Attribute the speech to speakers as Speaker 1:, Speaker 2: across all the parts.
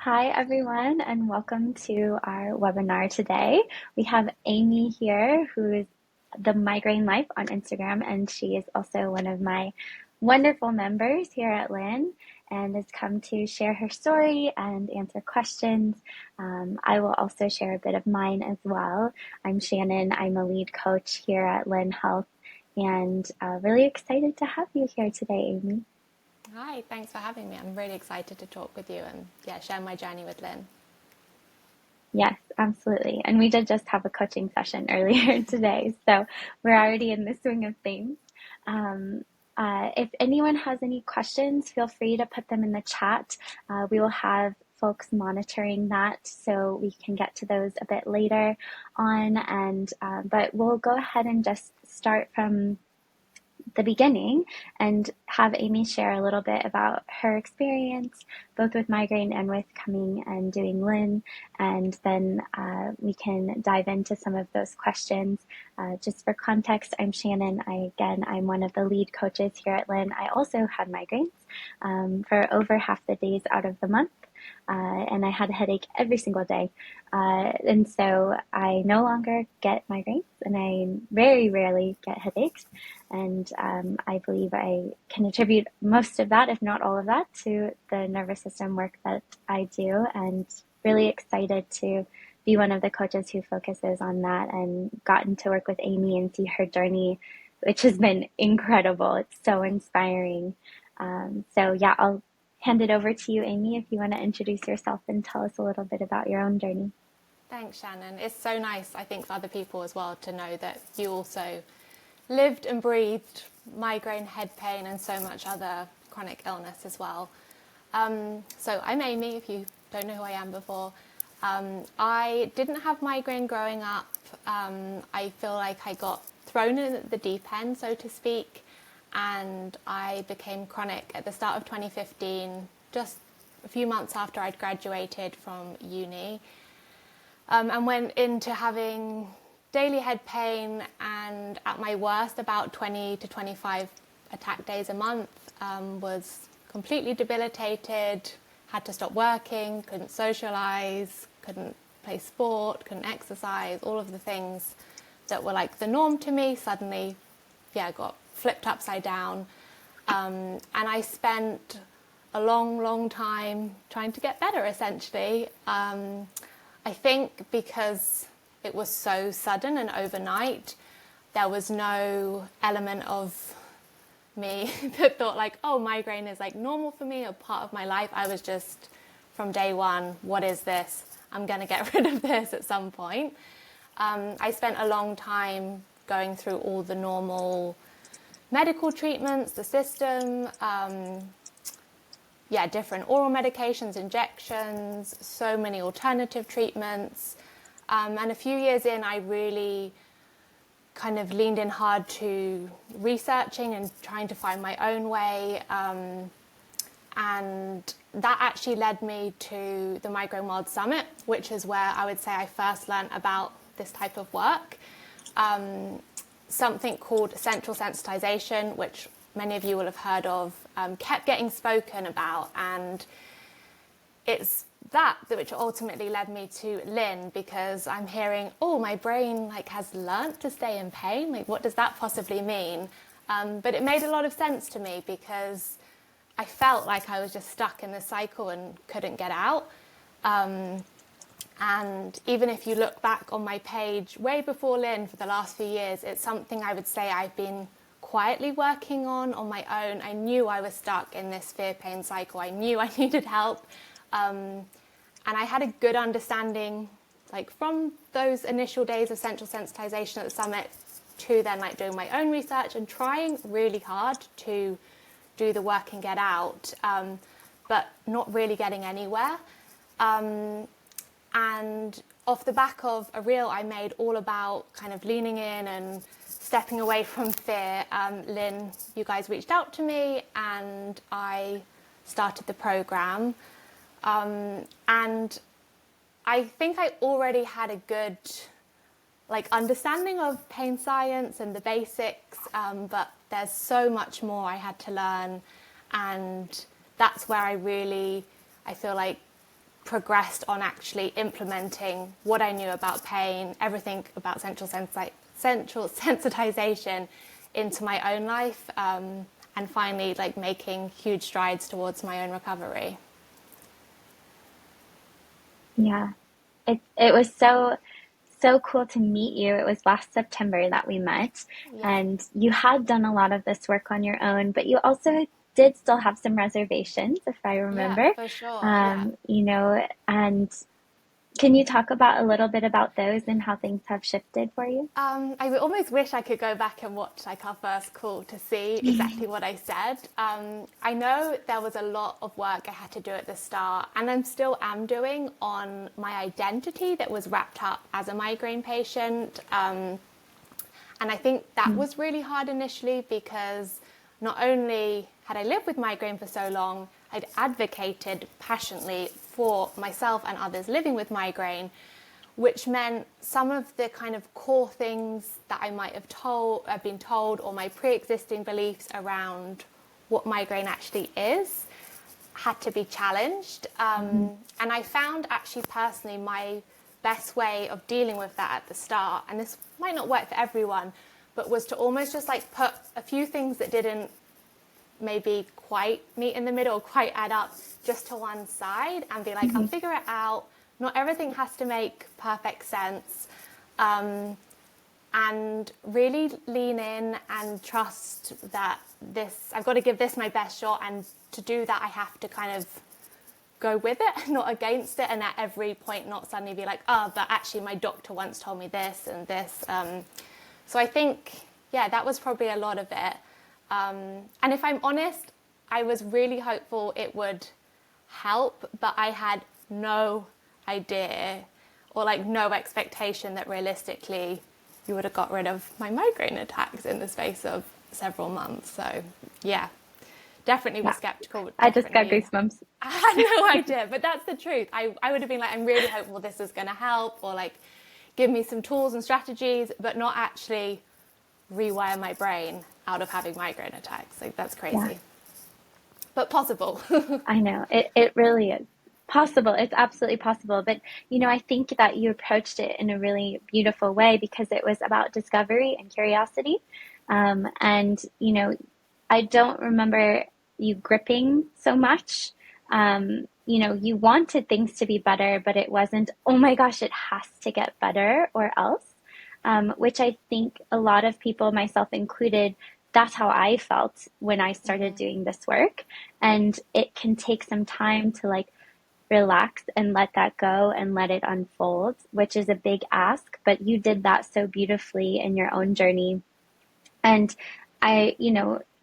Speaker 1: Hi, everyone, and welcome to our webinar today. We have Amy here, who is the Migraine Life on Instagram, and she is also one of my wonderful members here at Lynn and has come to share her story and answer questions. I will also share a bit of mine as well. I'm Shannon. I'm a lead coach here at Lynn Health, and really excited to have you here today, Amy.
Speaker 2: Hi, thanks for having me. I'm really excited to talk with you and share my journey with Lynn.
Speaker 1: Yes, absolutely. And we did just have a coaching session earlier today, so we're already in the swing of things. Um, if anyone has any questions, feel free to put them in the chat. We will have folks monitoring that so we can get to those a bit later on. And but we'll go ahead and just start from the beginning and have Amy share a little bit about her experience, both with migraine and with coming and doing Lynn. And then we can dive into some of those questions. Just for context, I'm Shannon. I'm one of the lead coaches here at Lynn. I also had migraines for over half the days out of the month. And I had a headache every single day. And so I no longer get migraines and I very rarely get headaches. And I believe I can attribute most of that, if not all of that, to the nervous system work that I do. And really excited to be one of the coaches who focuses on that and gotten to work with Amy and see her journey, which has been incredible. It's so inspiring. I'll hand it over to you, Amy, if you want to introduce yourself and tell us a little bit about your own journey.
Speaker 2: Thanks, Shannon. It's so nice, I think, for other people as well to know that you also lived and breathed migraine, head pain, and so much other chronic illness as well. So I'm Amy, if you don't know who I am before. I didn't have migraine growing up. I feel like I got thrown in at the deep end, so to speak. And I became chronic at the start of 2015, just a few months after I'd graduated from uni, and went into having daily head pain and at my worst about 20 to 25 attack days a month, was completely debilitated, had to stop working, couldn't socialise, couldn't play sport, couldn't exercise, all of the things that were like the norm to me suddenly, got flipped upside down. And I spent a long time trying to get better, essentially. I think because it was so sudden and overnight, there was no element of me that thought like, oh, migraine is like normal for me or part of my life. I was just, from day one, what is this? I'm going to get rid of this at some point. I spent a long time going through all the normal medical treatments, the system, different oral medications, injections, so many alternative treatments. And a few years in, I really kind of leaned in hard to researching and trying to find my own way. And that actually led me to the Migraine World Summit, which is where I would say I first learned about this type of work. Something called central sensitization, which many of you will have heard of, kept getting spoken about, and it's that which ultimately led me to Lynn, because I'm hearing, oh, my brain has learnt to stay in pain. What does that possibly mean? But it made a lot of sense to me because I felt like I was just stuck in this cycle and couldn't get out. And even if you look back on my page way before Lynn for the last few years, it's something I would say I've been quietly working on my own. I knew I was stuck in this fear-pain cycle. I knew I needed help. And I had a good understanding, from those initial days of central sensitization at the summit to then doing my own research and trying really hard to do the work and get out, but not really getting anywhere. And off the back of a reel I made all about kind of leaning in and stepping away from fear, Lynn, you guys reached out to me and I started the program. And I think I already had a good understanding of pain science and the basics, but there's so much more I had to learn, and that's where I feel like progressed on actually implementing what I knew about pain, everything about central sensitization into my own life, and finally like making huge strides towards my own recovery.
Speaker 1: Yeah. It was so cool to meet you. It was last September that we met,
Speaker 2: Yeah,
Speaker 1: and you had done a lot of this work on your own, but you also did still have some reservations, if I
Speaker 2: yeah,
Speaker 1: remember.
Speaker 2: for sure. Yeah.
Speaker 1: And can you talk about a little bit about those and how things have shifted for you?
Speaker 2: I would almost wish I could go back and watch like our first call to see exactly what I said. I know there was a lot of work I had to do at the start, and I'm still am doing on my identity that was wrapped up as a migraine patient. And I think that was really hard initially because not only had I lived with migraine for so long, I'd advocated passionately for myself and others living with migraine, which meant some of the kind of core things that I might have been told, or my pre-existing beliefs around what migraine actually is, had to be challenged. And I found actually personally my best way of dealing with that at the start, and this might not work for everyone, but was to almost just like put a few things that didn't maybe quite meet in the middle, quite add up, just to one side and be like, I'll figure it out. Not everything has to make perfect sense. And really lean in and trust that I've got to give this my best shot, and to do that I have to kind of go with it, not against it, and at every point not suddenly be like, oh, but actually my doctor once told me this and this. So I think, yeah, that was probably a lot of it. And if I'm honest, I was really hopeful it would help, but I had no idea or like no expectation that realistically you would have got rid of my migraine attacks in the space of several months. So yeah, definitely was
Speaker 1: Yeah,
Speaker 2: skeptical.
Speaker 1: I just got
Speaker 2: Definitely,
Speaker 1: goosebumps.
Speaker 2: I had no idea, but that's the truth. I would have been like, I'm really hopeful this is going to help, or like give me some tools and strategies, but not actually rewire my brain out of having migraine attacks. Like that's
Speaker 1: Yeah.
Speaker 2: crazy, but possible.
Speaker 1: I know it really is possible. It's absolutely possible. But, I think that you approached it in a really beautiful way because it was about discovery and curiosity. And, I don't remember you gripping so much. You wanted things to be better, but it wasn't, oh my gosh, it has to get better or else. Which I think a lot of people, myself included, that's how I felt when I started doing this work. And it can take some time to like relax and let that go and let it unfold, which is a big ask. But you did that so beautifully in your own journey. And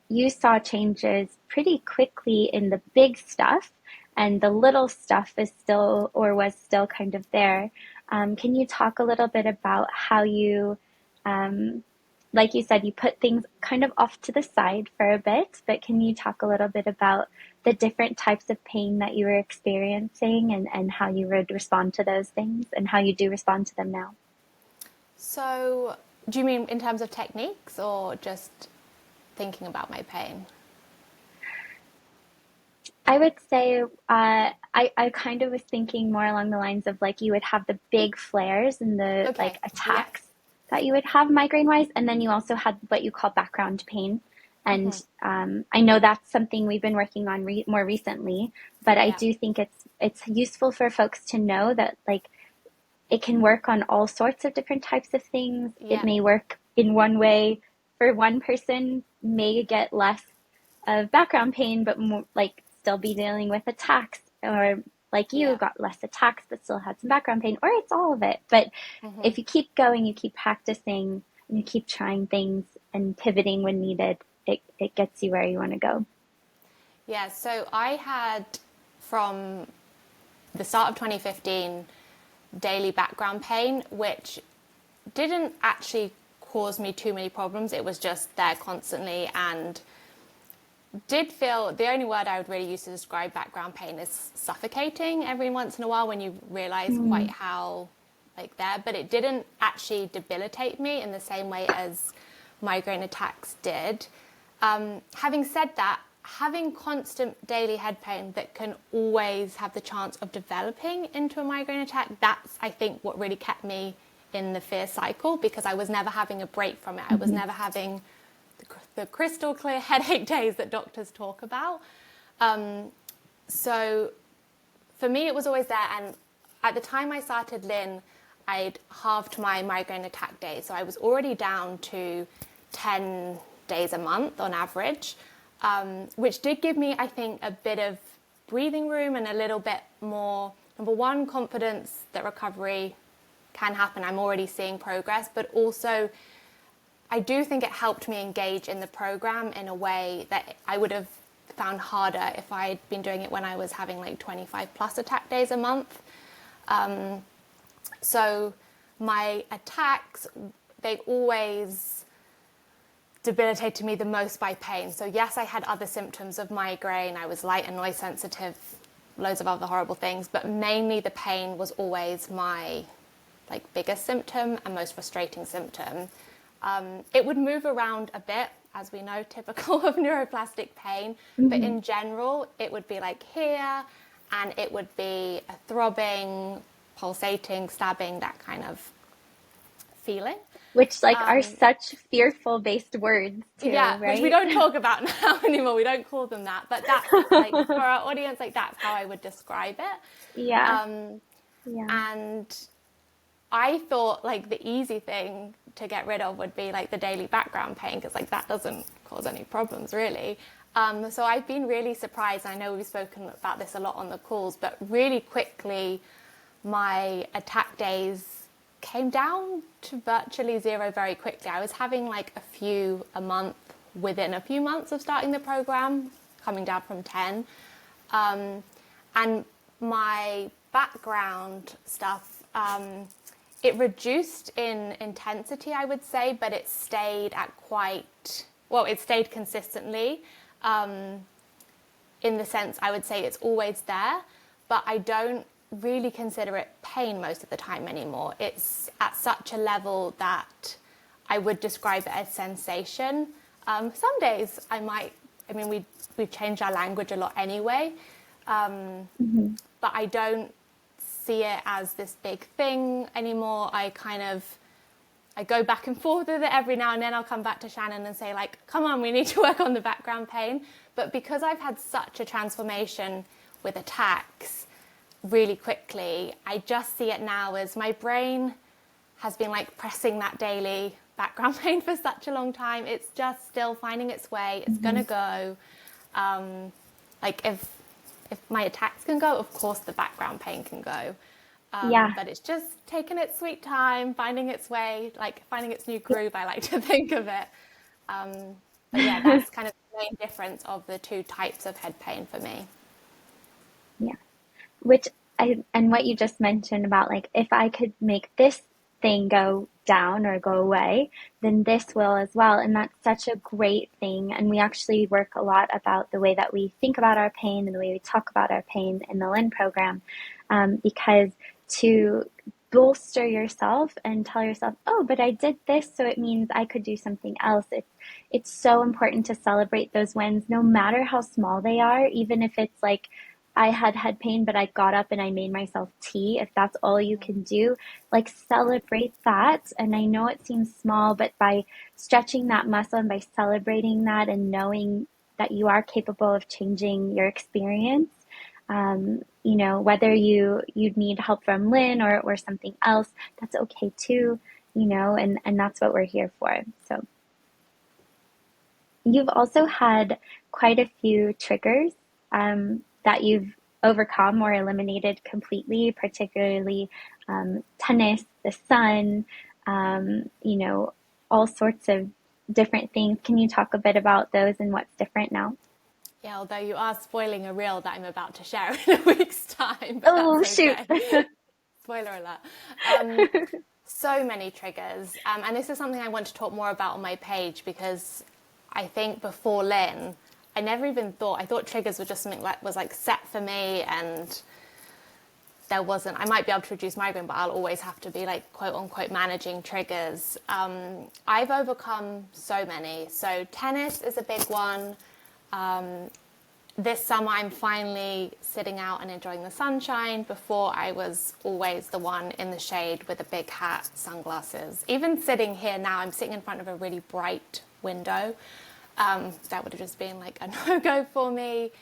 Speaker 1: you saw changes pretty quickly in the big stuff, and the little stuff is still or was still kind of there. Can you talk a little bit about how you, um, like you said, you put things kind of off to the side for a bit, but can you talk a little bit about the different types of pain that you were experiencing and how you would respond to those things and how you do respond to them now?
Speaker 2: So, do you mean in terms of techniques or just thinking about my pain?
Speaker 1: I would say I kind of was thinking more along the lines of like you would have the big flares and the
Speaker 2: Okay,
Speaker 1: like
Speaker 2: yeah.
Speaker 1: attacks that you would have migraine wise, and then you also had what you call background pain. And I know that's something we've been working on more recently, but I
Speaker 2: Yeah,
Speaker 1: do think it's useful for folks to know that like it can work on all sorts of different types of things. It
Speaker 2: yeah,
Speaker 1: may work in one way for one person, may get less of background pain, but more like still be dealing with attacks, or like you
Speaker 2: yeah.
Speaker 1: got less attacks but still had some background pain, or it's all of it. But if you keep going, you keep practicing, and you keep trying things and pivoting when needed, it gets you where you want to go.
Speaker 2: Yeah, so I had from the start of 2015 daily background pain, which didn't actually cause me too many problems. It was just there constantly, and did feel the only word I would really use to describe background pain is suffocating every once in a while when you realize quite
Speaker 1: Mm,
Speaker 2: how like there, but it didn't actually debilitate me in the same way as migraine attacks did. Having said that, having constant daily head pain that can always have the chance of developing into a migraine attack, that's, I think, what really kept me in the fear cycle, because I was never having a break from it. I was never having the crystal clear headache days that doctors talk about. So for me, it was always there. And at the time I started Lynn, I'd halved my migraine attack days. So I was already down to 10 days a month on average, which did give me, I think, a bit of breathing room and a little bit more, number one, confidence that recovery can happen. I'm already seeing progress, but also I do think it helped me engage in the program in a way that I would have found harder if I had been doing it when I was having like 25 plus attack days a month. So my attacks, they always debilitated me the most by pain. So yes, I had other symptoms of migraine. I was light and noise sensitive, loads of other horrible things, but mainly the pain was always my biggest symptom and most frustrating symptom. It would move around a bit, as we know, typical of neuroplastic pain, but in general, it would be like here, and it would be a throbbing, pulsating, stabbing, that kind of feeling.
Speaker 1: Which are such fearful based words too,
Speaker 2: Yeah,
Speaker 1: right?
Speaker 2: which we don't talk about now anymore. We don't call them that, but that's for our audience, that's how I would describe it.
Speaker 1: Yeah. Yeah.
Speaker 2: And I thought the easy thing to get rid of would be the daily background pain, because that doesn't cause any problems really. So I've been really surprised. I know we've spoken about this a lot on the calls, but really quickly my attack days came down to virtually zero very quickly. I was having a few a month within a few months of starting the program, coming down from 10. And my background stuff, it reduced in intensity, I would say, but it stayed at it stayed consistently. In the sense, I would say it's always there, but I don't really consider it pain most of the time anymore. It's at such a level that I would describe it as sensation. Some days we've changed our language a lot anyway, but I don't see it as this big thing anymore. I go back and forth with it every now and then. I'll come back to Shannon and say come on, we need to work on the background pain. But because I've had such a transformation with attacks really quickly, I just see it now as my brain has been pressing that daily background pain for such a long time. It's just still finding its way. It's gonna go. If my attacks can go, of course the background pain can go. But it's just taking its sweet time, finding its way, finding its new groove, I like to think of it. But yeah, that's kind of the main difference of the two types of head pain for me.
Speaker 1: Yeah. And what you just mentioned about if I could make this thing go down or go away, then this will as well. And that's such a great thing. And we actually work a lot about the way that we think about our pain and the way we talk about our pain in the Lynn program, because to bolster yourself and tell yourself, oh, but I did this, so it means I could do something else. It's so important to celebrate those wins, no matter how small they are, even if it's I had head pain, but I got up and I made myself tea. If that's all you can do, celebrate that. And I know it seems small, but by stretching that muscle and by celebrating that and knowing that you are capable of changing your experience, whether you'd need help from Lynn or something else, that's okay too, and that's what we're here for. So you've also had quite a few triggers that you've overcome or eliminated completely, particularly tennis, the sun, all sorts of different things. Can you talk a bit about those and what's different now?
Speaker 2: Yeah, although you are spoiling a reel that I'm about to share in a week's time, but
Speaker 1: Oh,
Speaker 2: that's
Speaker 1: shoot.
Speaker 2: okay. Spoiler alert. So many triggers. And this is something I want to talk more about on my page, because I think before Lynn, I never even thought, I thought triggers were just something that was set for me, and I might be able to reduce migraine, but I'll always have to be quote unquote managing triggers. I've overcome so many. So tennis is a big one. This summer, I'm finally sitting out and enjoying the sunshine. Before, I was always the one in the shade with a big hat, sunglasses. Even sitting here now, I'm sitting in front of a really bright window. That would have just been like a no-go for me.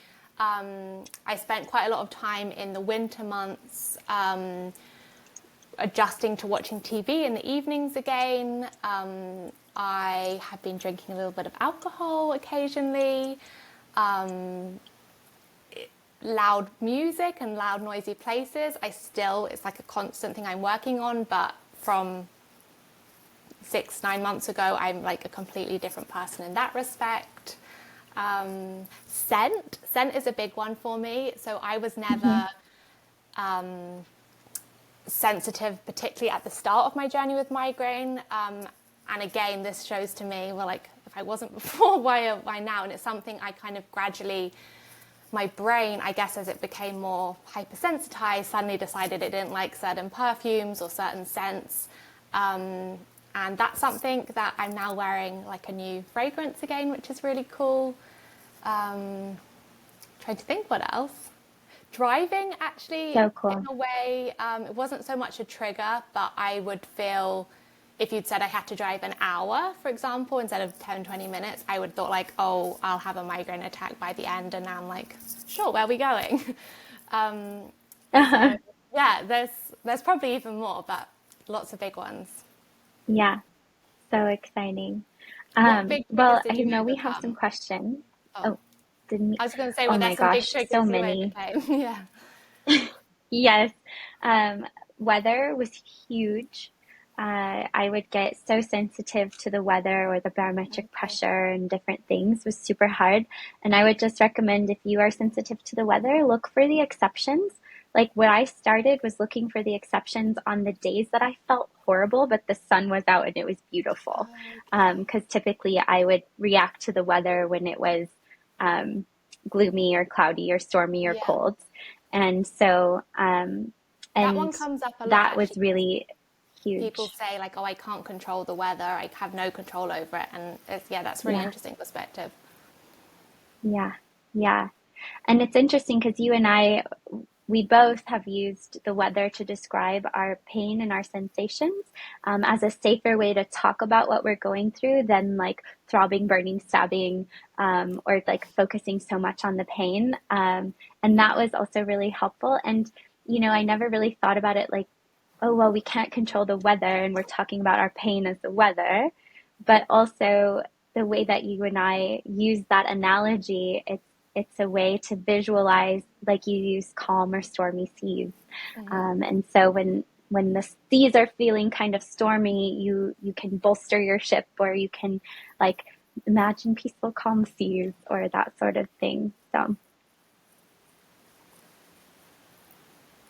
Speaker 2: I spent quite a lot of time in the winter months adjusting to watching TV in the evenings again. I have been drinking a little bit of alcohol occasionally. Loud music and loud noisy places, it's like a constant thing I'm working on, but from 6-9 months ago, I'm like a completely different person in that respect. Scent is a big one for me. So I was
Speaker 1: Mm-hmm.
Speaker 2: never sensitive, particularly at the start of my journey with migraine. And again, this shows to me, well, like if I wasn't before, why now? And it's something I kind of gradually, my brain, I guess, as it became more hypersensitized, suddenly decided it didn't like certain perfumes or certain scents. And that's something that I'm now wearing like a new fragrance again, which is really cool. Trying to think what else. Driving, actually,
Speaker 1: So
Speaker 2: in
Speaker 1: cool.
Speaker 2: a way, it wasn't so much a trigger, but I would feel if you'd said I had to drive an hour, for example, instead of 10, 20 minutes, I would thought like, oh, I'll have a migraine attack by the end. And now I'm like, sure, where are we going? um, so yeah, there's probably even more, but lots of big ones.
Speaker 1: Yeah, so exciting.
Speaker 2: What big triggers
Speaker 1: Well, I
Speaker 2: did you
Speaker 1: know we have some
Speaker 2: overcome?
Speaker 1: questions.
Speaker 2: Oh,
Speaker 1: Oh, didn't we?
Speaker 2: I was going to say,
Speaker 1: Oh
Speaker 2: were there
Speaker 1: my
Speaker 2: some big
Speaker 1: gosh, so
Speaker 2: triggers you
Speaker 1: many.
Speaker 2: overcame? Yeah.
Speaker 1: Yes. Weather was huge. I would get so sensitive to the weather or the barometric
Speaker 2: Okay.
Speaker 1: pressure and different things was super hard. And I would just recommend if you are sensitive to the weather, look for the exceptions. Like what I started was looking for the exceptions on the days that I felt horrible, but the sun was out and it was beautiful.
Speaker 2: Okay.
Speaker 1: Because typically I would react to the weather when it was um, gloomy or cloudy or stormy or
Speaker 2: Yeah.
Speaker 1: cold. And so,
Speaker 2: That
Speaker 1: and
Speaker 2: one comes up a lot
Speaker 1: that was
Speaker 2: actually because
Speaker 1: really
Speaker 2: people
Speaker 1: huge.
Speaker 2: say like, oh, I can't control the weather. I have no control over it. And yeah, that's really
Speaker 1: Yeah,
Speaker 2: interesting perspective.
Speaker 1: yeah, yeah. And it's interesting because you and I, we both have used the weather to describe our pain and our sensations as a safer way to talk about what we're going through than like throbbing, burning, stabbing, or like focusing so much on the pain. And that was also really helpful. And, I never really thought about it like, oh, well, we can't control the weather and we're talking about our pain as the weather. But also the way that you and I use that analogy, it's a way to visualize like you use calm or stormy seas. And so when the seas are feeling kind of stormy, you can bolster your ship or you can like imagine peaceful calm seas or that sort of thing. So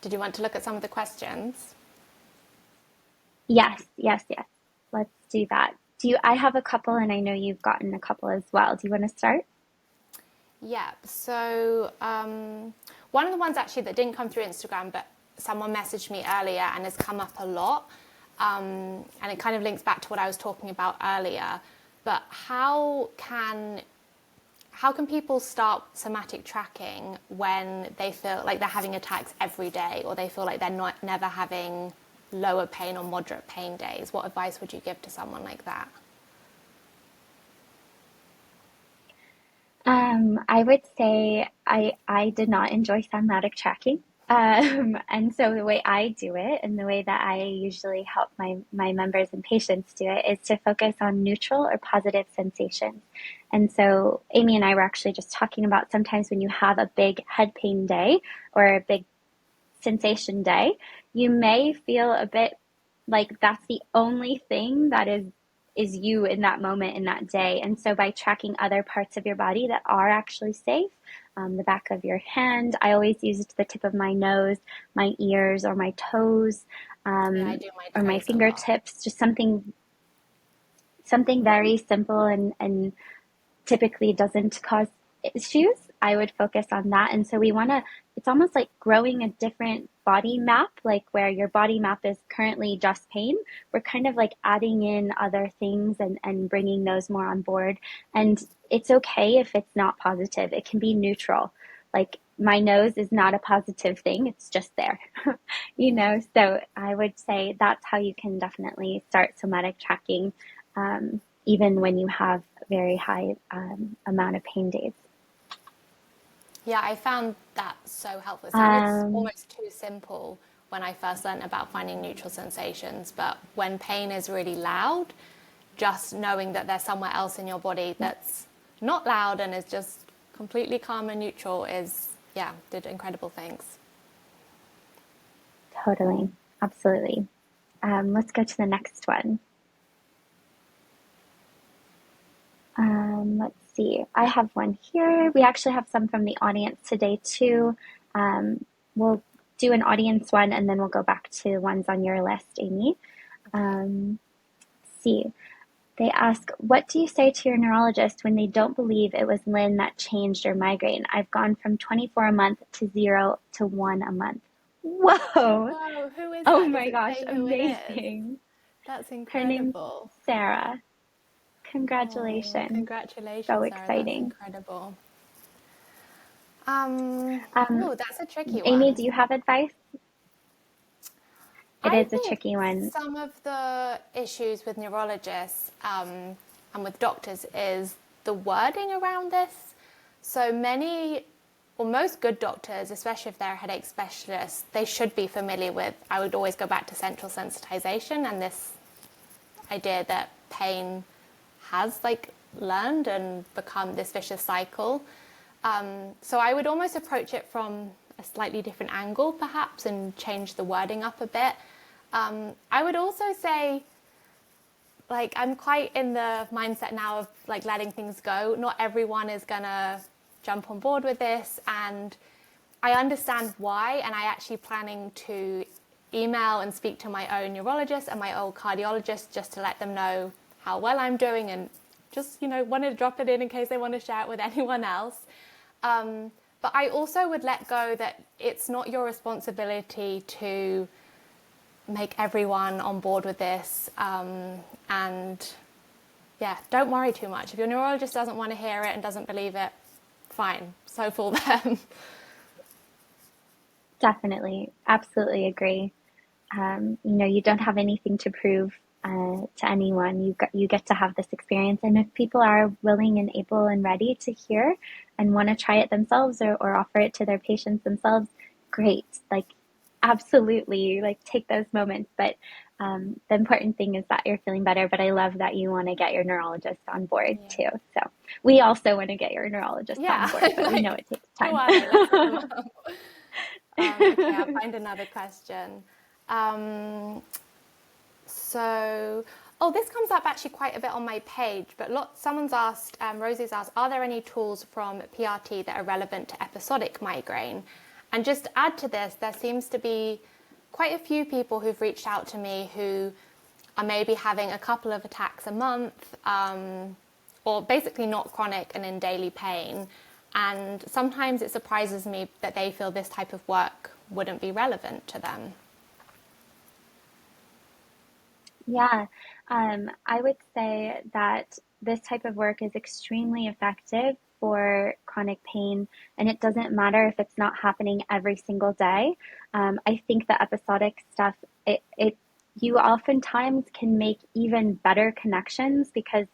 Speaker 2: Did you want to look at some of the questions?
Speaker 1: yes, yes, yes. Let's do that. I have a couple and I know you've gotten a couple as well. Do you want to start?
Speaker 2: Yeah. So one of the ones actually that didn't come through Instagram, but someone messaged me earlier and has come up a lot. And it kind of links back to what I was talking about earlier. But how can people start somatic tracking when they feel like they're having attacks every day or they feel like they're not never having lower pain or moderate pain days? What advice would you give to someone like that?
Speaker 1: I would say I did not enjoy somatic tracking. And so the way I do it and the way that I usually help my members and patients do it is to focus on neutral or positive sensations. And so Amy and I were actually just talking about sometimes when you have a big head pain day or a big sensation day, you may feel a bit like that's the only thing that is you in that moment in that day. And so by tracking other parts of your body that are actually safe, the back of your hand, I always use it to the tip of my nose, my ears, or my toes,
Speaker 2: Yeah, I do my
Speaker 1: or my
Speaker 2: toes a lot.
Speaker 1: fingertips, just something very simple and typically doesn't cause issues. I would focus on that. And so we want to it's almost like growing a different body map, like where your body map is currently just pain. We're kind of like adding in other things and bringing those more on board. And it's okay if it's not positive. It can be neutral. Like my nose is not a positive thing. It's just there, you know? So I would say that's how you can definitely start somatic tracking, even when you have very high amount of pain days.
Speaker 2: Yeah, I found that so helpful. It sounded
Speaker 1: Um,
Speaker 2: almost too simple when I first learned about finding neutral sensations, but when pain is really loud, just knowing that there's somewhere else in your body that's not loud and is just completely calm and neutral is, yeah, did incredible things.
Speaker 1: Totally. Absolutely. Let's go to the next one. Let's see. I have one here. We actually have some from the audience today too. We'll do an audience one and then we'll go back to ones on your list, Amy.
Speaker 2: Okay.
Speaker 1: Let's see. They ask, what do you say to your neurologist when they don't believe it was Lynn that changed your migraine? I've gone from 24 a month to 0 to 1 a month. Whoa!
Speaker 2: Whoa, who is
Speaker 1: Oh
Speaker 2: that? Does
Speaker 1: my
Speaker 2: it
Speaker 1: gosh,
Speaker 2: say who it is?
Speaker 1: amazing.
Speaker 2: That's
Speaker 1: Her name's
Speaker 2: incredible.
Speaker 1: Sarah.
Speaker 2: Oh,
Speaker 1: Congratulations. So
Speaker 2: congratulations, Sarah. That's
Speaker 1: exciting.
Speaker 2: incredible.
Speaker 1: Um,
Speaker 2: Oh, that's a tricky
Speaker 1: Amy, do
Speaker 2: one.
Speaker 1: you have advice? It
Speaker 2: I
Speaker 1: is a
Speaker 2: think
Speaker 1: tricky one.
Speaker 2: some of the issues with neurologists and with doctors is the wording around this. So many, or most good doctors, especially if they're a headache specialist, they should be familiar with, I would always go back to central sensitization and this idea that pain has like learned and become this vicious cycle. So I would almost approach it from a slightly different angle, perhaps, and change the wording up a bit. I would also say, like, I'm quite in the mindset now of like letting things go. Not everyone is gonna jump on board with this, and I understand why. And I actually planning to email and speak to my own neurologist and my old cardiologist just to let them know how well I'm doing and just, you know, wanted to drop it in case they want to share it with anyone else. But I also would let go that it's not your responsibility to make everyone on board with this. And yeah, don't worry too much. If your neurologist doesn't want to hear it and doesn't believe it, fine. So for them.
Speaker 1: Definitely. Absolutely agree. You know, you don't have anything to prove to anyone. You get to have this experience, and if people are willing and able and ready to hear and want to try it themselves or offer it to their patients themselves, great. Like, absolutely, like take those moments. But the important thing is that you're feeling better. But I love that you want to get your neurologist on board
Speaker 2: Yeah.
Speaker 1: too. So we also want to get your neurologist on
Speaker 2: Yeah,
Speaker 1: board, but we know
Speaker 2: like,
Speaker 1: it takes
Speaker 2: who
Speaker 1: time.
Speaker 2: are they? Let's look them up. Okay, I'll find another question. Um, So, oh, this comes up actually quite a bit on my page, but someone's asked, Rosie's asked, are there any tools from PRT that are relevant to episodic migraine? And just to add to this, there seems to be quite a few people who've reached out to me who are maybe having a couple of attacks a month, or basically not chronic and in daily pain. And sometimes it surprises me that they feel this type of work wouldn't be relevant to them.
Speaker 1: Yeah, I would say that this type of work is extremely effective for chronic pain, and it doesn't matter if it's not happening every single day. I think the episodic stuff, you oftentimes can make even better connections because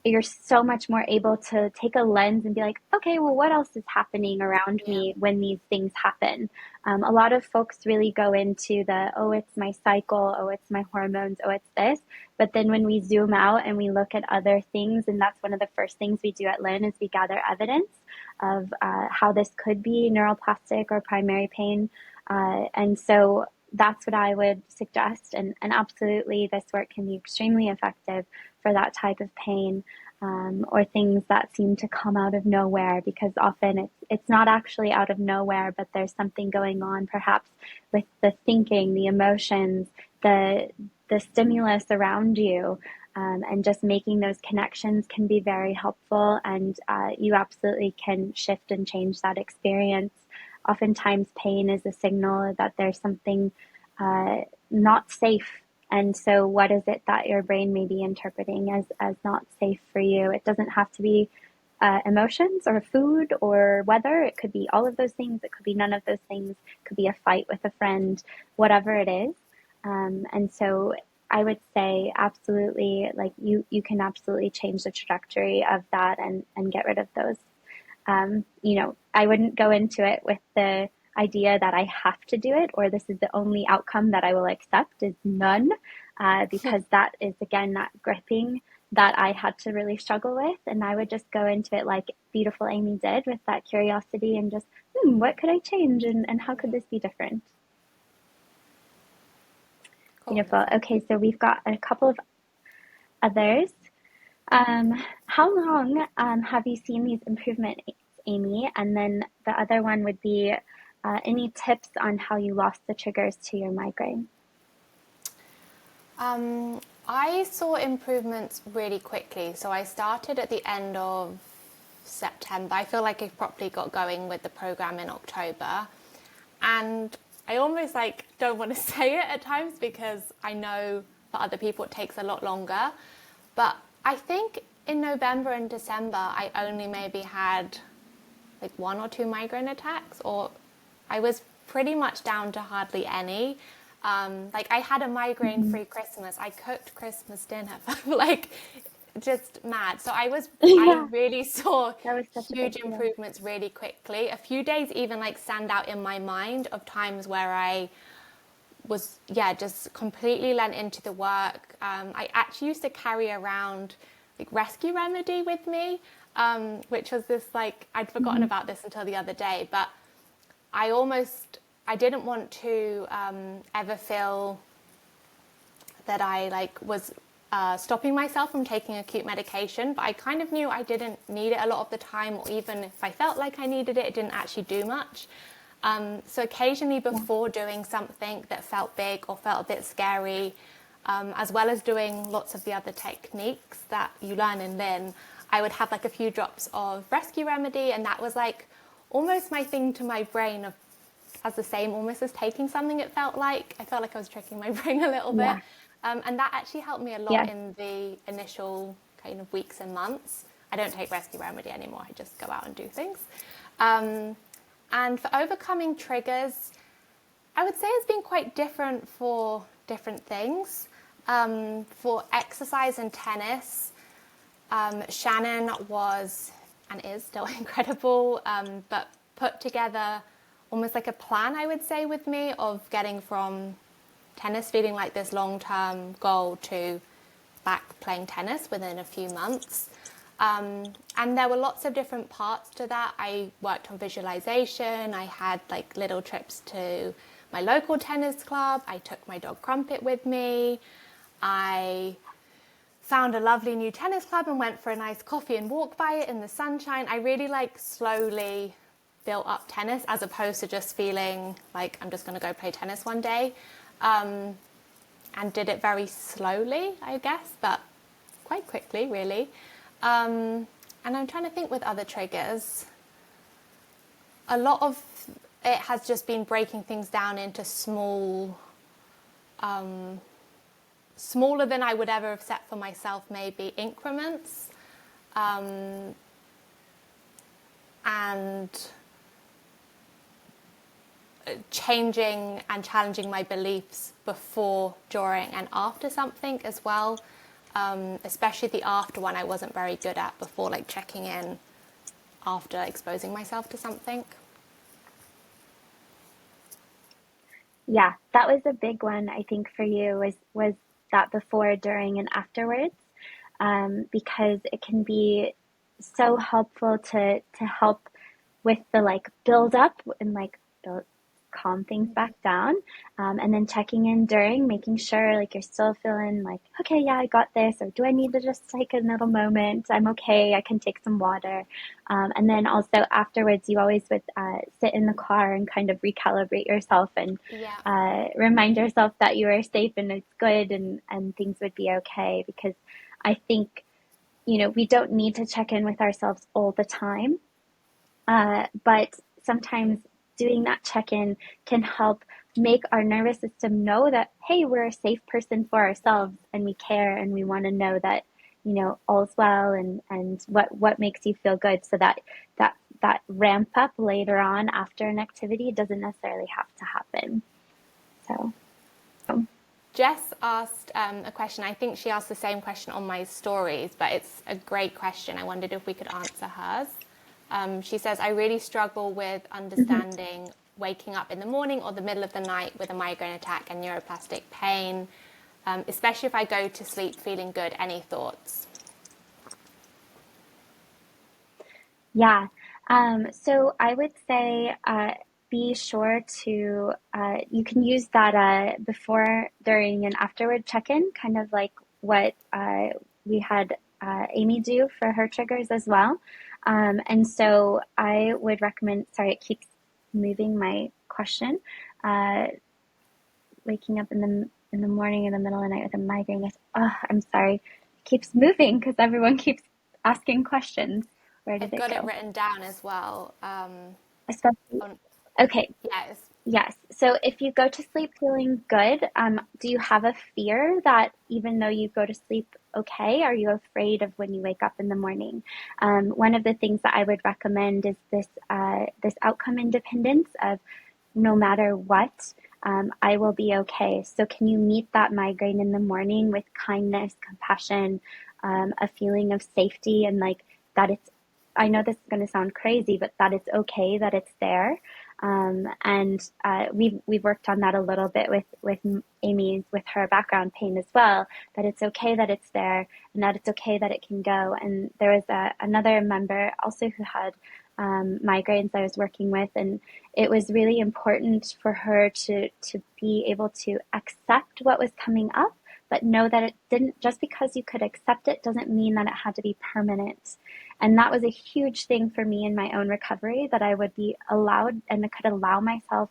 Speaker 1: you're so much more able to take a lens and be like, okay, well, what else is happening around
Speaker 2: Yeah.
Speaker 1: me when these things happen? A lot of folks really go into oh, it's my cycle, oh, it's my hormones, oh, it's this. But then when we zoom out and we look at other things, and that's one of the first things we do at Lynn is we gather evidence of how this could be neuroplastic or primary pain. And so that's what I would suggest. And absolutely, this work can be extremely effective for that type of pain, or things that seem to come out of nowhere, because often it's not actually out of nowhere, but there's something going on perhaps with the thinking, the emotions, the stimulus around you. And just making those connections can be very helpful. And you absolutely can shift and change that experience. Oftentimes, pain is a signal that there's something not safe. And so, what is it that your brain may be interpreting as not safe for you? It doesn't have to be emotions or food or weather. It could be all of those things. It could be none of those things. It could be a fight with a friend, whatever it is. And so I would say absolutely, like you can absolutely change the trajectory of that and get rid of those. I wouldn't go into it with the idea that I have to do it or this is the only outcome that I will accept is none, because that is again that gripping that I had to really struggle with. And I would just go into it like beautiful Amy did with that curiosity and just, what could I change and how could this be different?
Speaker 2: Cool.
Speaker 1: Beautiful. Okay, so we've got a couple of others. How long have you seen these improvements, Amy? And then the other one would be any tips on how you lost the triggers to your migraine?
Speaker 2: I saw improvements really quickly. So I started at the end of September. I feel like I properly got going with the program in October. And I almost like don't want to say it at times because I know for other people it takes a lot longer. But I think in November and December I only maybe had like 1 or 2 migraine attacks, or I was pretty much down to hardly any. Like I had a migraine-free Christmas. I cooked Christmas dinner, like just mad. So I
Speaker 1: Yeah,
Speaker 2: really saw
Speaker 1: that was such a big
Speaker 2: huge
Speaker 1: deal.
Speaker 2: improvements really quickly. A few days even like stand out in my mind of times where I was, yeah, just completely lent into the work. I actually used to carry around like Rescue Remedy with me, which was this like, I'd forgotten
Speaker 1: Mm-hmm.
Speaker 2: about this until the other day, but I didn't want to ever feel that I like was stopping myself from taking acute medication, but I kind of knew I didn't need it a lot of the time, or even if I felt like I needed it, it didn't actually do much. So occasionally
Speaker 1: Yeah.
Speaker 2: before doing something that felt big or felt a bit scary, as well as doing lots of the other techniques that you learn in Lynn, I would have like a few drops of Rescue Remedy, and that was like almost my thing to my brain of as the same almost as taking something. It felt like I felt like I was tricking my brain a little bit,
Speaker 1: Yeah.
Speaker 2: and that actually helped me a lot
Speaker 1: Yeah.
Speaker 2: in the initial kind of weeks and months. I don't take Rescue Remedy anymore. I just go out and do things. And for overcoming triggers, I would say it's been quite different for different things. For exercise and tennis, Shannon was and is still incredible, but put together almost like a plan, I would say, with me of getting from tennis feeling like this long-term goal to back playing tennis within a few months. And there were lots of different parts to that. I worked on visualization. I had like little trips to my local tennis club. I took my dog Crumpet with me. I found a lovely new tennis club and went for a nice coffee and walk by it in the sunshine. I really like slowly built up tennis as opposed to just feeling like I'm just going to go play tennis one day. And did it very slowly, I guess, but quite quickly, really. And I'm trying to think with other triggers. A lot of it has just been breaking things down into smaller than I would ever have set for myself, maybe increments, and changing and challenging my beliefs before, during, and after something as well. Especially the after one I wasn't very good at before, like checking in after exposing myself to something.
Speaker 1: Yeah, that was a big one, I think, for you was that before, during, and afterwards, because it can be so helpful to help with the like build up and like build, calm things back down, and then checking in during, making sure like you're still feeling like, okay, yeah, I got this, or do I need to just take a little moment? I'm okay, I can take some water. And then also afterwards, you always would sit in the car and kind of recalibrate yourself and
Speaker 2: Yeah.
Speaker 1: remind yourself that you are safe and it's good and things would be okay. Because I think, we don't need to check in with ourselves all the time. But sometimes doing that check in can help make our nervous system know that, hey, we're a safe person for ourselves and we care and we want to know that, all's well, and what makes you feel good, so that ramp up later on after an activity doesn't necessarily have to happen. So,
Speaker 2: Jess asked a question. I think she asked the same question on my stories, but it's a great question. I wondered if we could answer hers. She says, I really struggle with
Speaker 1: mhm.
Speaker 2: understanding waking up in the morning or the middle of the night with a migraine attack and neuroplastic pain, especially if I go to sleep feeling good. Any thoughts?
Speaker 1: Yeah. So I would say be sure to, you can use that before, during, and afterward check in, kind of like what we had Amy do for her triggers as well. And so I would recommend, sorry, it keeps moving my question. Uh, Waking up in the morning, in the middle of the night with a migraine. Oh, I'm sorry. It keeps moving because everyone keeps asking questions. Where did
Speaker 2: I've
Speaker 1: it
Speaker 2: got it
Speaker 1: go?
Speaker 2: written down as well.
Speaker 1: Especially,
Speaker 2: On,
Speaker 1: okay,
Speaker 2: yes,
Speaker 1: yes. So if you go to sleep feeling good, do you have a fear that even though you go to sleep okay, are you afraid of when you wake up in the morning? One of the things that I would recommend is this outcome independence of, no matter what, I will be okay. So can you meet that migraine in the morning with kindness, compassion, a feeling of safety, and like that it's, I know this is going to sound crazy, but that it's okay, that it's there. And we've worked on that a little bit with Amy, with her background pain as well. That it's okay that it's there, and that it's okay that it can go. And there was another member also who had migraines I was working with, and it was really important for her to be able to accept what was coming up, but know that it didn't, just because you could accept it doesn't mean that it had to be permanent. And that was a huge thing for me in my own recovery, that I would be allowed and I could allow myself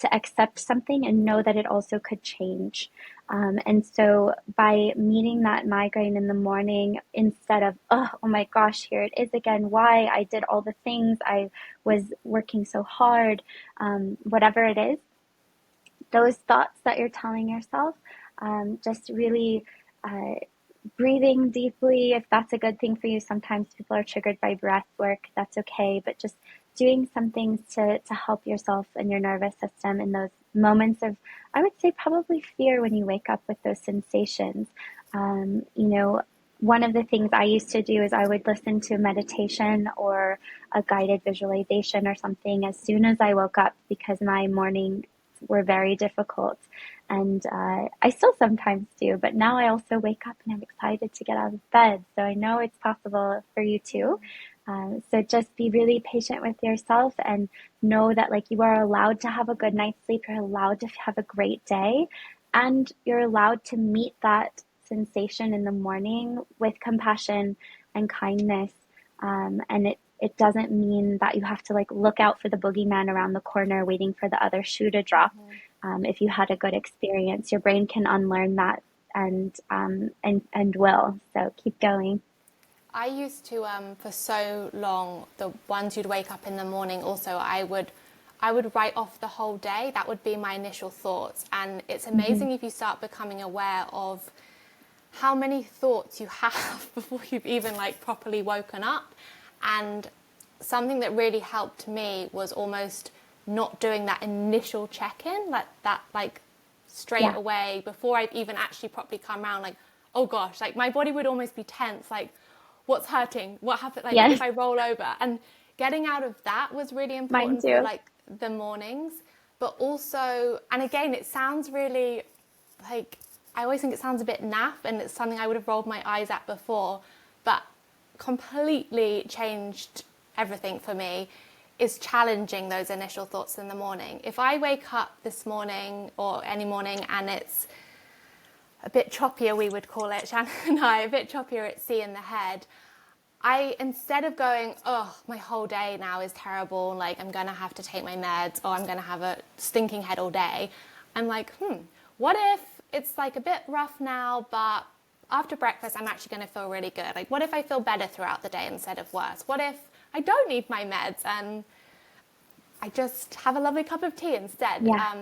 Speaker 1: to accept something and know that it also could change. And so by meeting that migraine in the morning, instead of, oh my gosh, here it is again, why I did all the things, I was working so hard, whatever it is, those thoughts that you're telling yourself, just really uh, breathing deeply, if that's a good thing for you. Sometimes people are triggered by breath work, that's okay, but just doing some things to help yourself and your nervous system in those moments of, I would say, probably fear when you wake up with those sensations. One of the things I used to do is I would listen to meditation or a guided visualization or something as soon as I woke up, because my morning were very difficult. And I still sometimes do, but now I also wake up and I'm excited to get out of bed. So I know it's possible for you too. So just be really patient with yourself and know that, like, you are allowed to have a good night's sleep. You're allowed to have a great day, and you're allowed to meet that sensation in the morning with compassion and kindness. And it doesn't mean that you have to like look out for the boogeyman around the corner waiting for the other shoe to drop. If you had a good experience, your brain can unlearn that, and will. So keep going.
Speaker 2: I used to for so long, the ones you'd wake up in the morning. Also, I would write off the whole day. That would be my initial thoughts, and it's
Speaker 1: Hmm.
Speaker 2: amazing if you start becoming aware of how many thoughts you have before you've even like properly woken up. And something that really helped me was almost not doing that initial check-in, like that, like straight
Speaker 1: Yeah.
Speaker 2: away before I've even actually properly come around. Like, oh gosh, like my body would almost be tense. Like, what's hurting? What happened? Like,
Speaker 1: Yes.
Speaker 2: if I roll over, and getting out of that was really
Speaker 1: Mine
Speaker 2: important for
Speaker 1: too.
Speaker 2: like the mornings. But also, and again, it sounds really like, I always think it sounds a bit naff, and it's something I would have rolled my eyes at before, but completely changed everything for me, is challenging those initial thoughts in the morning. If I wake up this morning or any morning and it's a bit choppier, we would call it, Shannon and I, a bit choppier at sea in the head, I, instead of going, oh, my whole day now is terrible, like I'm going to have to take my meds, or I'm going to have a stinking head all day, I'm like, what if it's like a bit rough now, but after breakfast, I'm actually going to feel really good. Like, what if I feel better throughout the day instead of worse? What if I don't need my meds and I just have a lovely cup of tea instead?
Speaker 1: Yeah.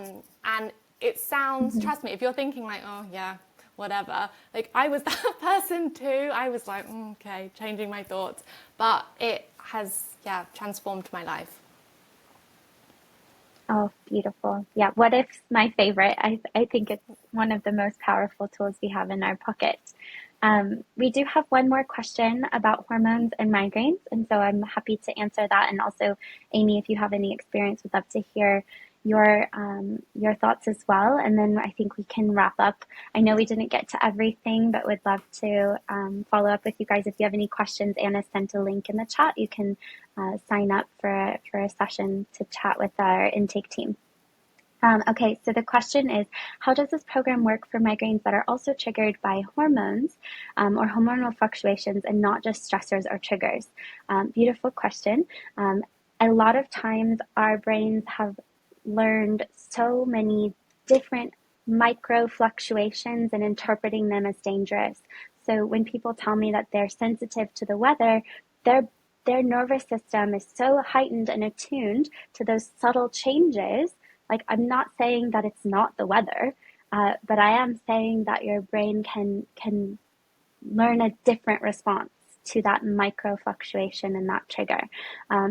Speaker 2: And it sounds,
Speaker 1: Hmm.
Speaker 2: trust me, if you're thinking like, oh yeah, whatever, like I was that person too. I was like, okay, changing my thoughts. But it has, yeah, transformed my life.
Speaker 1: Oh, beautiful. Yeah. What if's my favorite. I think it's one of the most powerful tools we have in our pocket. We do have one more question about hormones and migraines, and so I'm happy to answer that. And also, Amy, if you have any experience, would love to hear your thoughts as well. And then I think we can wrap up. I know we didn't get to everything, but would love to follow up with you guys if you have any questions. Anna sent a link in the chat. You can sign up for a session to chat with our intake team. Okay, so the question is, how does this program work for migraines that are also triggered by hormones or hormonal fluctuations and not just stressors or triggers? Beautiful question. Um, a lot of times our brains have learned so many different micro fluctuations and interpreting them as dangerous. So when people tell me that they're sensitive to the weather, their their nervous system is so heightened and attuned to those subtle changes. Like, I'm not saying that it's not the weather, but I am saying that your brain can learn a different response to that micro fluctuation and that trigger.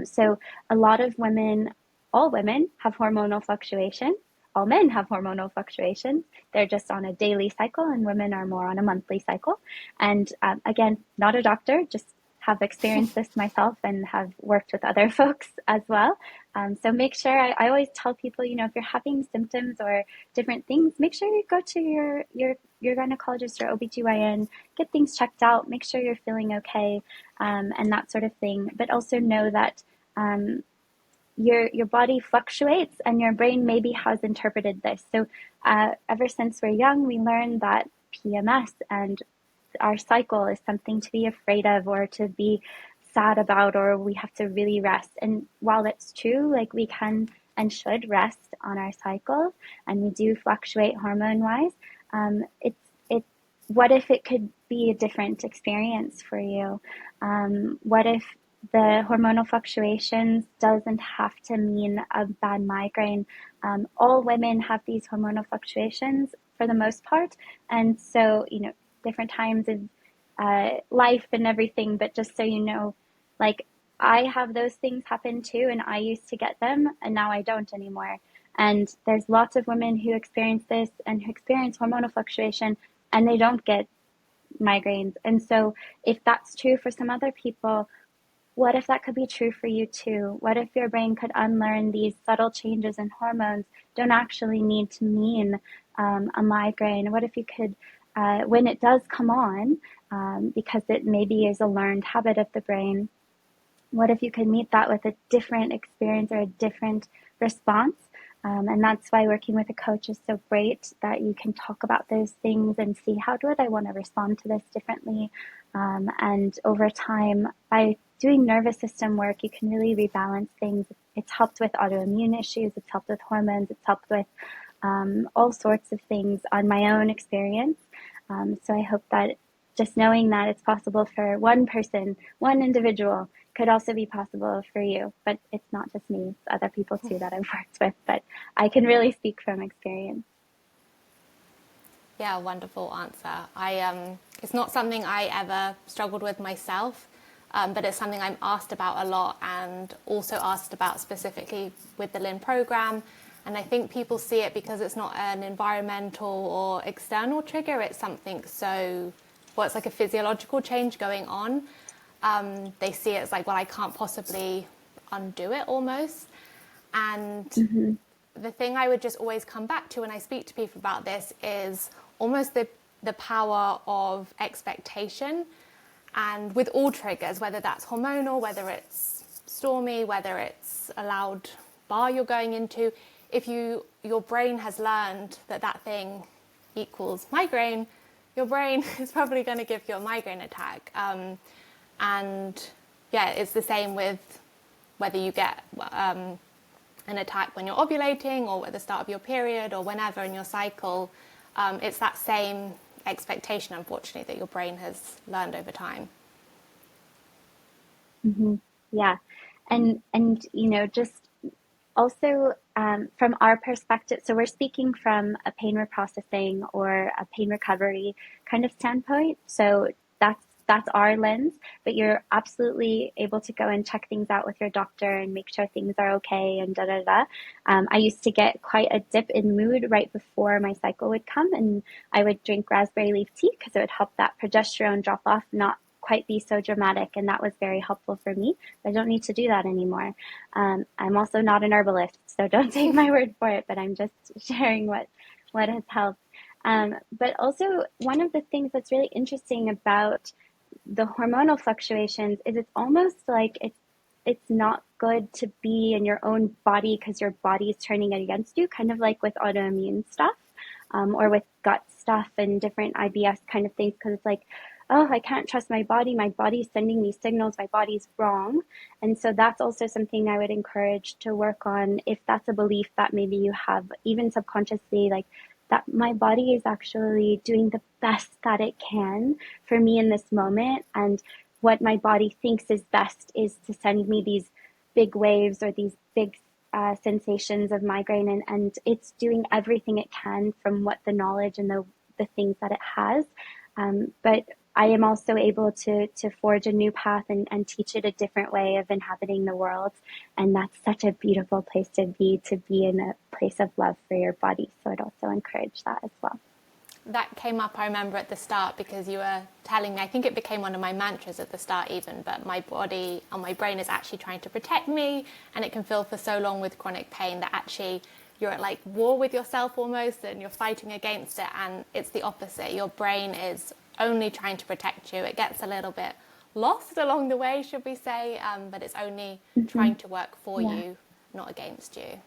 Speaker 1: So a lot of women, all women have hormonal fluctuation. All men have hormonal fluctuations. They're just on a daily cycle, and women are more on a monthly cycle. And again, not a doctor, just have experienced this myself and have worked with other folks as well. So make sure, I always tell people, if you're having symptoms or different things, make sure you go to your gynecologist or OBGYN, get things checked out, make sure you're feeling okay, and that sort of thing. But also know that your body fluctuates and your brain maybe has interpreted this. So ever since we're young, we learn that PMS and our cycle is something to be afraid of or to be sad about, or we have to really rest. And while it's true, like, we can and should rest on our cycle, and we do fluctuate hormone wise, it's what if it could be a different experience for you? What if the hormonal fluctuations doesn't have to mean a bad migraine? All women have these hormonal fluctuations for the most part, and so different times in life and everything, but just so you know, like, I have those things happen too, and I used to get them, and now I don't anymore. And there's lots of women who experience this and who experience hormonal fluctuation, and they don't get migraines. And so, if that's true for some other people, what if that could be true for you too? What if your brain could unlearn these subtle changes in hormones don't actually need to mean a migraine? What if you could, when it does come on, because it maybe is a learned habit of the brain, what if you could meet that with a different experience or a different response? And that's why working with a coach is so great, that you can talk about those things and see, how do I want to respond to this differently? And over time, by doing nervous system work, you can really rebalance things. It's helped with autoimmune issues, it's helped with hormones, it's helped with all sorts of things on my own experience. So I hope that just knowing that it's possible for one person, one individual, could also be possible for you. But it's not just me, it's other people too that I've worked with. But I can really speak from experience.
Speaker 2: Yeah, wonderful answer. It's not something I ever struggled with myself, but it's something I'm asked about a lot, and also asked about specifically with the Lynn program. And I think people see it because it's not an environmental or external trigger. It's something it's like a physiological change going on. They see it as like, well, I can't possibly undo it almost. And
Speaker 1: Mm-hmm.
Speaker 2: the thing I would just always come back to when I speak to people about this is almost the power of expectation. And with all triggers, whether that's hormonal, whether it's stormy, whether it's a loud bar you're going into, if your brain has learned that thing equals migraine, your brain is probably going to give you a migraine attack. And yeah, it's the same with whether you get an attack when you're ovulating or at the start of your period or whenever in your cycle. It's that same expectation, unfortunately, that your brain has learned over time.
Speaker 1: Hmm. Yeah. And just also, from our perspective, so we're speaking from a pain reprocessing or a pain recovery kind of standpoint. So that's our lens, but you're absolutely able to go and check things out with your doctor and make sure things are okay and da da da. I used to get quite a dip in mood right before my cycle would come, and I would drink raspberry leaf tea because it would help that progesterone drop off, not quite be so dramatic, and that was very helpful for me. I don't need to do that anymore. I'm also not an herbalist, so don't take my word for it, but I'm just sharing what has helped. But also, one of the things that's really interesting about the hormonal fluctuations is it's almost like it's not good to be in your own body because your body is turning it against you, kind of like with autoimmune stuff, or with gut stuff and different IBS kind of things, because it's like, oh, I can't trust my body. My body's sending me signals. My body's wrong. And so that's also something I would encourage to work on if that's a belief that maybe you have, even subconsciously, like that my body is actually doing the best that it can for me in this moment. And what my body thinks is best is to send me these big waves or these big sensations of migraine, and it's doing everything it can from what the knowledge and the things that it has. But I am also able to forge a new path and teach it a different way of inhabiting the world. And that's such a beautiful place to be in a place of love for your body. So I'd also encourage that as well.
Speaker 2: That came up, I remember, at the start because you were telling me, I think it became one of my mantras at the start even, but my body and my brain is actually trying to protect me, and it can feel for so long with chronic pain that actually you're at like war with yourself almost, and you're fighting against it, and it's the opposite. Your brain is only trying to protect you. It gets a little bit lost along the way, should we say, but it's only
Speaker 1: Hmm.
Speaker 2: trying to work for
Speaker 1: Yeah.
Speaker 2: you, not against you.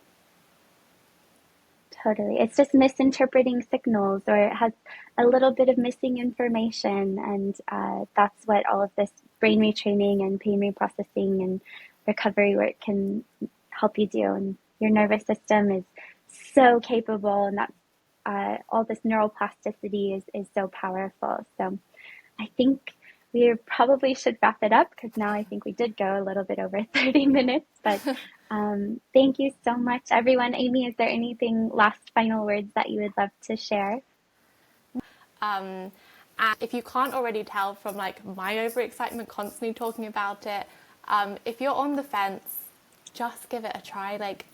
Speaker 1: Totally. It's just misinterpreting signals, or it has a little bit of missing information. And that's what all of this brain retraining and pain reprocessing and recovery work can help you do. And your nervous system is so capable, and that's all this neuroplasticity is so powerful. So I think we probably should wrap it up because now I think we did go a little bit over 30 minutes. But thank you so much, everyone. Amy, is there anything last final words that you would love to share?
Speaker 2: Um, and if you can't already tell from like my overexcitement constantly talking about it, if you're on the fence, just give it a try. Like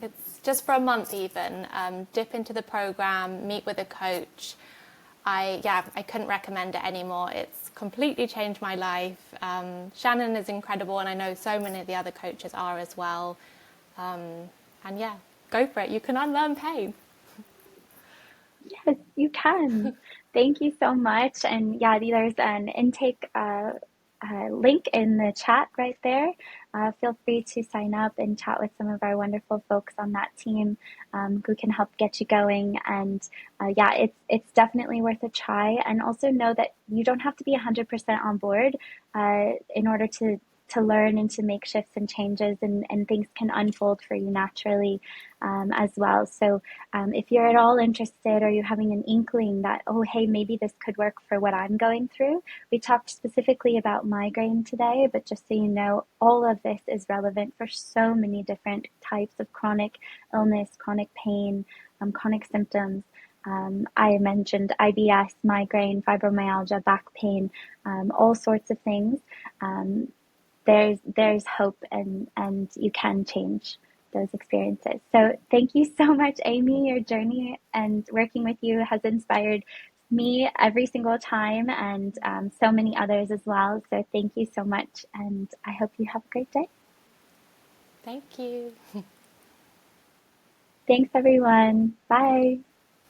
Speaker 2: it's just for a month even. Dip into the program, meet with a coach. I couldn't recommend it anymore. It's completely changed my life. Shannon is incredible, and I know so many of the other coaches are as well. And yeah, go for it. You can unlearn pain.
Speaker 1: Yes, you can. Thank you so much. And yeah, there's an intake link in the chat right there. Feel free to sign up and chat with some of our wonderful folks on that team who can help get you going. And yeah, it's definitely worth a try. And also know that you don't have to be 100% on board in order to learn and to make shifts and changes, and things can unfold for you naturally as well. So if you're at all interested, or you're having an inkling that, oh, hey, maybe this could work for what I'm going through, we talked specifically about migraine today, but just so you know, all of this is relevant for so many different types of chronic illness, chronic pain, chronic symptoms. I mentioned IBS, migraine, fibromyalgia, back pain, all sorts of things. Um, there's hope, and you can change those experiences. So thank you so much, Amy. Your journey and working with you has inspired me every single time, and so many others as well. So thank you so much, and I hope you have a great day.
Speaker 2: Thank you.
Speaker 1: Thanks, everyone. Bye.